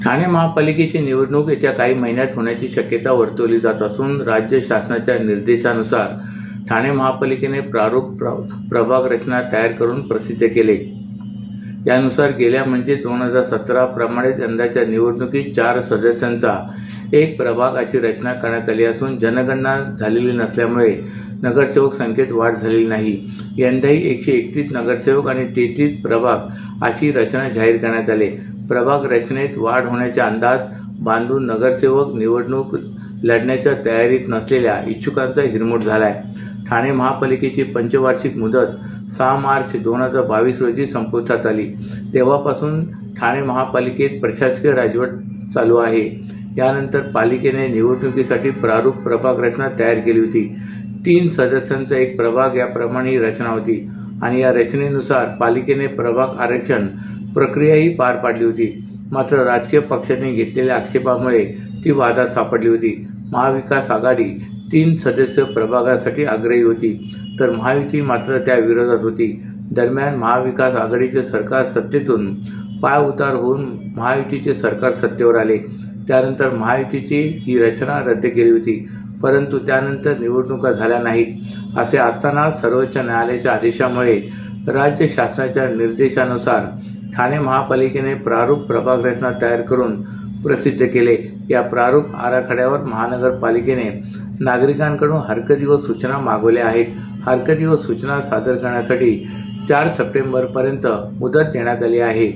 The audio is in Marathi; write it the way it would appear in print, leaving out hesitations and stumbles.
ठाणे महापालिकेची निवडणूक येत्या काही महिन्यात होण्याची शक्यता वर्तवली जात असून राज्य शासनाच्या निर्देशानुसार ठाणे महापालिकेने प्रारूप प्रभाग रचना तयार करून प्रसिद्ध केले। यानुसार गेल्या म्हणजे 2017 प्रमाणेच यंदाच्या निवडणुकीत 4 सदस्यांचा एक प्रभाग अशी रचना करण्यात आली असून जनगणना झालेली नसल्यामुळे नगरसेवक संख्येत वाढ झालेली नाही। यंदाही 131 नगरसेवक आणि 33 प्रभाग अशी रचना जाहीर करण्यात आली। प्रभाग रचनेत वाढ होण्याचा अंदाज बांधून नगरसेवक निवडणूक लढण्याच्या तयारीत नसलेल्या इच्छुकांचा हिरमोड झालाय। ठाणे महापालिकेची पंचवार्षिक मुदत 6 मार्च 2022 रोजी संपुष्टात आली। तेव्हापासून ठाणे महापालिकेत प्रशासकीय राजवट चालू आहे। यानंतर पालिकेने निवडणुकीसाठी प्रारूप प्रभाग रचना तयार केली होती। 3 सदस्यांचा एक प्रभाग याप्रमाणे ही रचना होती आणि या रचनेनुसार पालिकेने प्रभाग आरक्षण प्रक्रियाही पार पाडली होती। मात्र राजकीय पक्षांनी घेतलेल्या आक्षेपामुळे ती वादात सापडली होती। महाविकास आघाडी 3 सदस्य प्रभागासाठी आग्रही होती तर महायुती मात्र त्या विरोधात होती। दरम्यान महाविकास आघाडीचे सरकार सत्तेतून पायउतार होऊन महायुतीचे सरकार सत्तेवर आले। त्यानंतर महायुतीची ही रचना रद्द केली होती, परंतु त्यानंतर निवडणुका झाल्या नाहीत। असे असताना सर्वोच्च न्यायालयाच्या आदेशामुळे राज्य शासनाच्या निर्देशानुसार ठाणे महापालिकेने प्रारूप प्रभाग रचना तयार करून प्रसिद्ध केले। या प्रारूप आराखड्यावर महानगरपालिकेने नागरिकांकडून हरकती व सूचना मागवल्या आहेत। हरकती व सूचना सादर करण्यासाठी 4 सप्टेंबरपर्यंत मुदत देण्यात आली आहे।